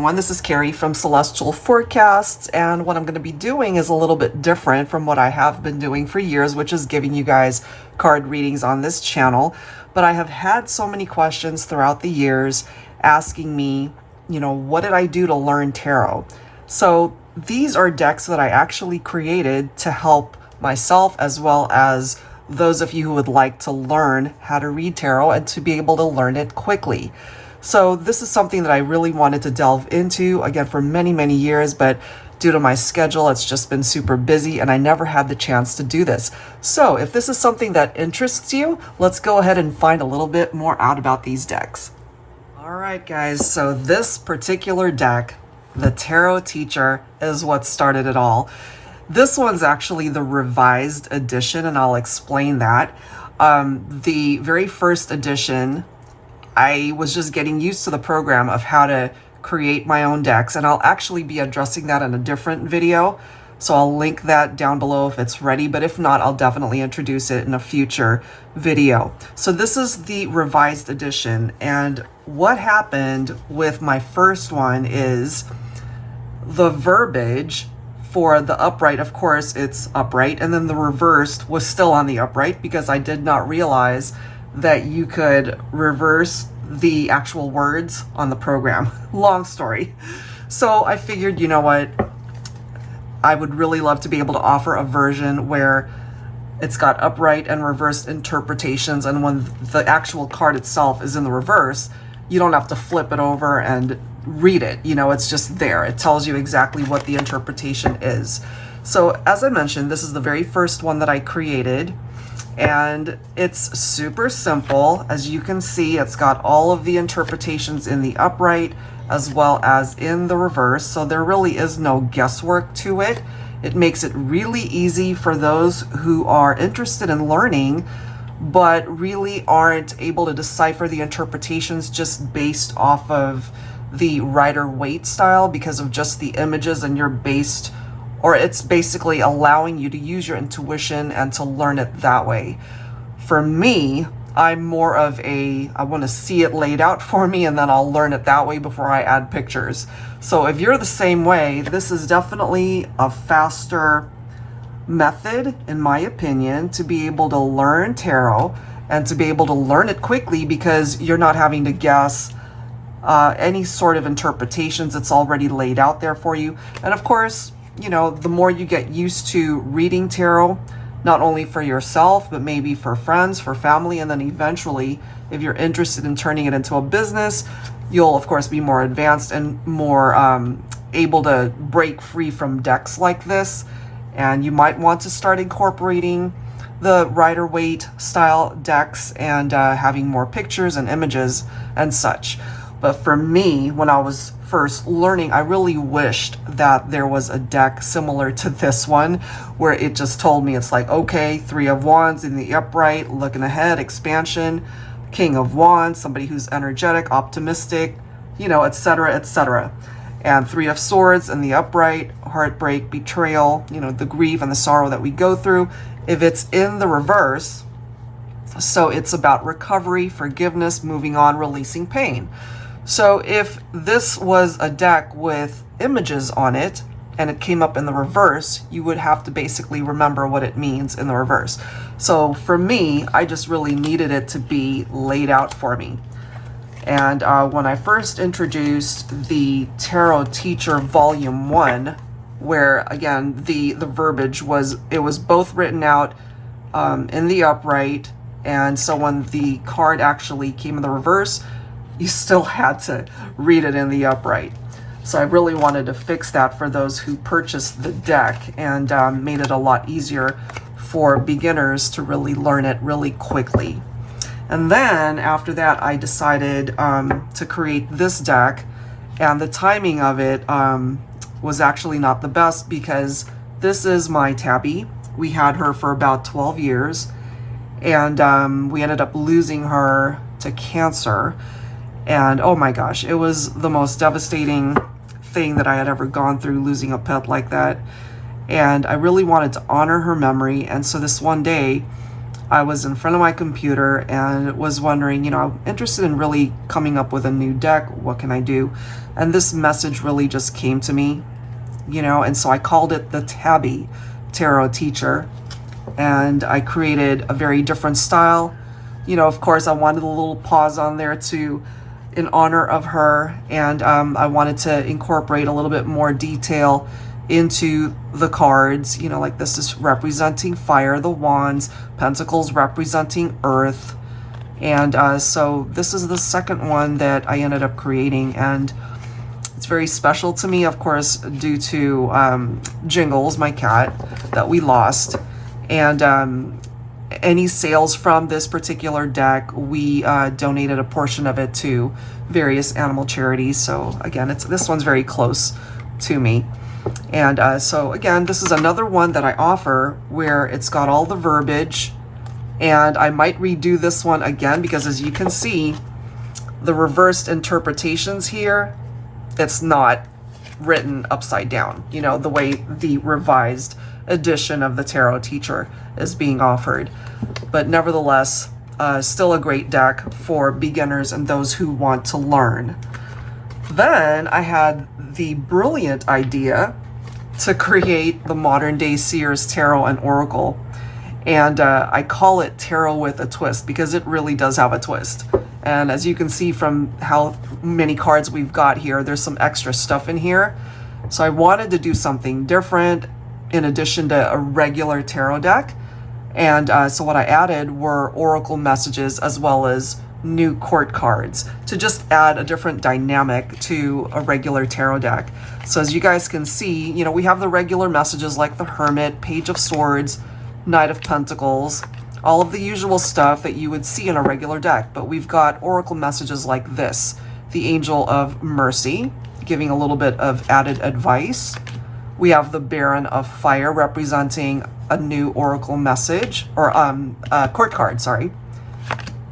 everyone, this is Carrie from Celestial Forecasts, and what I'm going to be doing is a little bit different from what I have been doing for years, which is giving you guys card readings on this channel. But I have had so many questions throughout the years asking me, what did I do to learn tarot? So these are decks that I actually created to help myself as well as those of you who would like to learn how to read tarot and to be able to learn it quickly. So this is something that I really wanted to delve into, again, for many, many years, but due to my schedule, it's just been super busy and I never had the chance to do this. So if this is something that interests you, let's go ahead and find a little bit more out about these decks. All right, guys, so this particular deck, the Tarot Teacher, is what started it all. This one's actually the revised edition, and I'll explain that. The very first edition, I was just getting used to the program of how to create my own decks, and I'll actually be addressing that in a different video. So I'll link that down below if it's ready, but if not, I'll definitely introduce it in a future video. So this is the revised edition, and what happened with my first one is the verbiage for the upright, of course, it's upright, and then the reversed was still on the upright because I did not realize that you could reverse the actual words on the program. Long story. So I figured, you know what? I would really love to be able to offer a version where it's got upright and reversed interpretations, and when the actual card itself is in the reverse, you don't have to flip it over and read it. It's just there. It tells you exactly what the interpretation is. So as I mentioned, this is the very first one that I created. And it's super simple. As you can see, it's got all of the interpretations in the upright as well as in the reverse. So there really is no guesswork to it. It makes it really easy for those who are interested in learning, but really aren't able to decipher the interpretations just based off of the Rider-Waite style because of just the images, and it's basically allowing you to use your intuition and to learn it that way. For me, I'm more of I want to see it laid out for me and then I'll learn it that way before I add pictures. So if you're the same way, this is definitely a faster method, in my opinion, to be able to learn tarot and to be able to learn it quickly because you're not having to guess any sort of interpretations. It's already laid out there for you. And of course, the more you get used to reading tarot, not only for yourself, but maybe for friends, for family, and then eventually, if you're interested in turning it into a business, you'll of course be more advanced and more able to break free from decks like this. And you might want to start incorporating the Rider-Waite style decks and having more pictures and images and such. But for me, when I was first learning, I really wished that there was a deck similar to this one where it just told me, it's like, okay, 3 of Wands in the upright, looking ahead, expansion, King of Wands, somebody who's energetic, optimistic, etc., etc. And 3 of Swords in the upright, heartbreak, betrayal, the grief and the sorrow that we go through. If it's in the reverse, so it's about recovery, forgiveness, moving on, releasing pain. So if this was a deck with images on it and it came up in the reverse, you would have to basically remember what it means in the reverse. So for me, I just really needed it to be laid out for me. And when I first introduced the Tarot Teacher Volume 1, where again, the verbiage was both written out in the upright, and so when the card actually came in the reverse, you still had to read it in the upright. So I really wanted to fix that for those who purchased the deck, and made it a lot easier for beginners to really learn it really quickly. And then after that, I decided to create this deck, and the timing of it was actually not the best because this is my tabby. We had her for about 12 years, and we ended up losing her to cancer. And oh my gosh, it was the most devastating thing that I had ever gone through, losing a pet like that. And I really wanted to honor her memory. And so this one day, I was in front of my computer and was wondering, I'm interested in really coming up with a new deck. What can I do? And this message really just came to me, and so I called it the Tabby Tarot Teacher. And I created a very different style. Of course, I wanted a little pause on there in honor of her. And I wanted to incorporate a little bit more detail into the cards, like this is representing fire, the wands, pentacles representing earth. And so this is the second one that I ended up creating, and it's very special to me, of course, due to Jingles, my cat, that we lost. And any sales from this particular deck, we donated a portion of it to various animal charities. So again, this one's very close to me. And so again, this is another one that I offer where it's got all the verbiage, and I might redo this one again because, as you can see, the reversed interpretations here, it's not written upside down, the way the revised edition of the Tarot Teacher is being offered. But nevertheless, still a great deck for beginners and those who want to learn. Then I had the brilliant idea to create the modern day Seer's Tarot and Oracle. And I call it Tarot with a Twist because it really does have a twist. And as you can see from how many cards we've got here, there's some extra stuff in here. So I wanted to do something different in addition to a regular tarot deck. And so what I added were oracle messages as well as new court cards to just add a different dynamic to a regular tarot deck. So as you guys can see, we have the regular messages like the Hermit, Page of Swords, Knight of Pentacles, all of the usual stuff that you would see in a regular deck. But we've got oracle messages like this, the Angel of Mercy, giving a little bit of added advice. We have the Baron of Fire representing a new oracle message, or court card, sorry.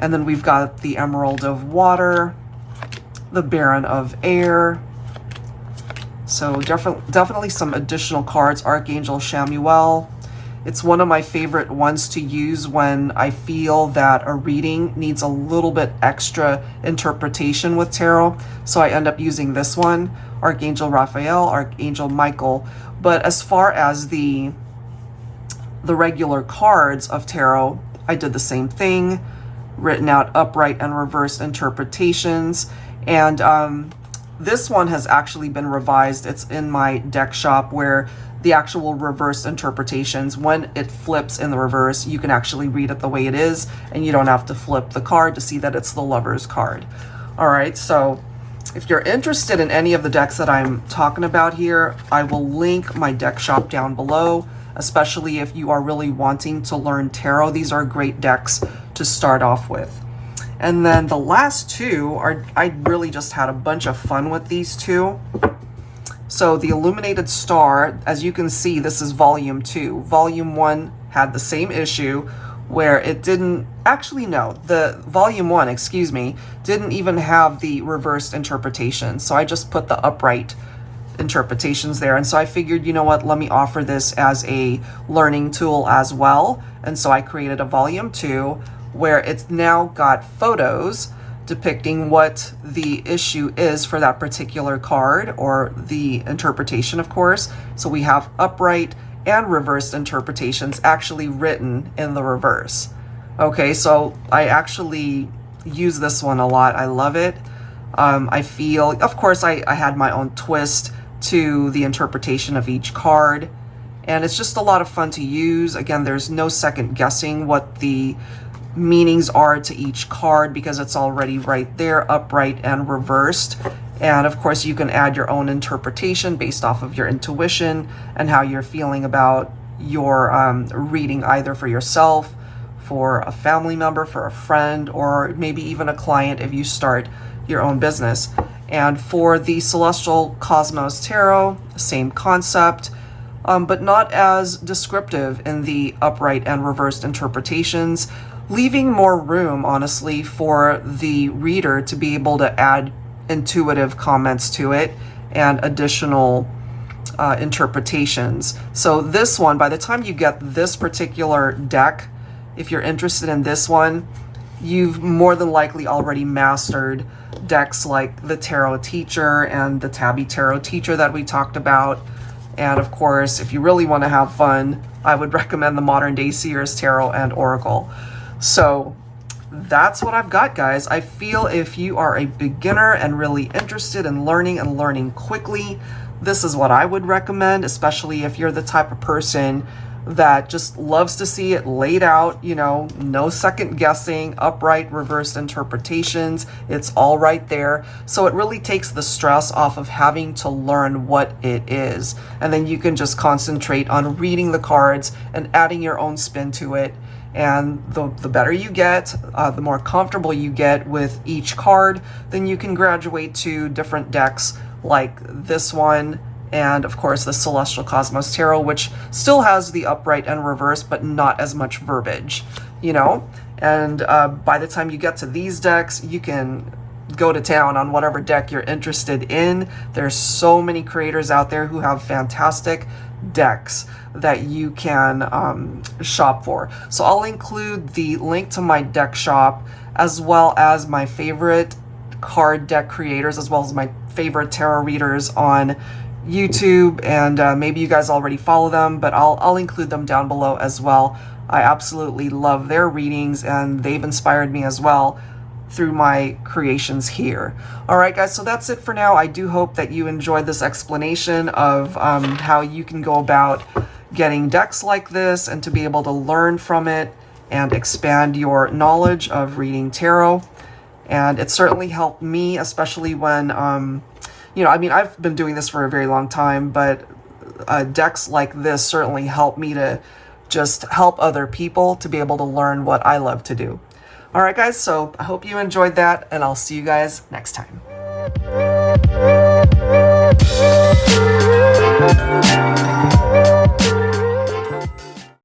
And then we've got the Emerald of Water, the Baron of Air. So definitely some additional cards. Archangel Chamuel. It's one of my favorite ones to use when I feel that a reading needs a little bit extra interpretation with tarot. So I end up using this one, Archangel Raphael, Archangel Michael. But as far as the regular cards of tarot, I did the same thing, written out upright and reversed interpretations. And this one has actually been revised. It's in my deck shop where the actual reverse interpretations, when it flips in the reverse, you can actually read it the way it is, and you don't have to flip the card to see that it's the Lover's card. All right, so if you're interested in any of the decks that I'm talking about here, I will link my deck shop down below, especially if you are really wanting to learn tarot. These are great decks to start off with. And then the last two I really just had a bunch of fun with these two. So the Illuminated Star, as you can see, this is volume 2. Volume 1 had the same issue where it didn't, actually no, the volume 1, excuse me, didn't even have the reversed interpretation. So I just put the upright interpretations there. And so I figured, you know what, let me offer this as a learning tool as well. And so I created a volume 2 where it's now got photos depicting what the issue is for that particular card, or the interpretation, of course. So we have upright and reversed interpretations actually written in the reverse. Okay, so I actually use this one a lot. I love it. I feel, of course, I had my own twist to the interpretation of each card, and it's just a lot of fun to use. Again, there's no second guessing what the meanings are to each card because it's already right there, upright and reversed. And of course, you can add your own interpretation based off of your intuition and how you're feeling about your reading, either for yourself, for a family member, for a friend, or maybe even a client if you start your own business. And for the Celestial Cosmos Tarot, same concept, but not as descriptive in the upright and reversed interpretations, leaving more room, honestly, for the reader to be able to add intuitive comments to it and additional interpretations. So this one, by the time you get this particular deck if you're interested in this one, you've more than likely already mastered decks like the Tarot Teacher and the Tabby Tarot Teacher that we talked about. And of course, if you really want to have fun, I would recommend the Modern Day Seers Tarot and Oracle. So that's what I've got, guys. I feel if you are a beginner and really interested in learning and learning quickly, this is what I would recommend, especially if you're the type of person that just loves to see it laid out, you know, no second guessing, upright, reversed interpretations. It's all right there. So it really takes the stress off of having to learn what it is. And then you can just concentrate on reading the cards and adding your own spin to it. And the better you get, the more comfortable you get with each card, then you can graduate to different decks like this one, and of course the Celestial Cosmos Tarot, which still has the upright and reverse, but not as much verbiage, you know? And by the time you get to these decks, you can go to town on whatever deck you're interested in. There's so many creators out there who have fantastic decks that you can shop for. So I'll include the link to my deck shop, as well as my favorite card deck creators, as well as my favorite tarot readers on YouTube, and maybe you guys already follow them, but I'll include them down below as well. I absolutely love their readings, and they've inspired me as well through my creations here. All right, guys, so that's it for now. I do hope that you enjoyed this explanation of how you can go about getting decks like this and to be able to learn from it and expand your knowledge of reading tarot. And it certainly helped me, especially when you know, I mean, I've been doing this for a very long time, but decks like this certainly help me to just help other people to be able to learn what I love to do. All right, guys, so I hope you enjoyed that, and I'll see you guys next time.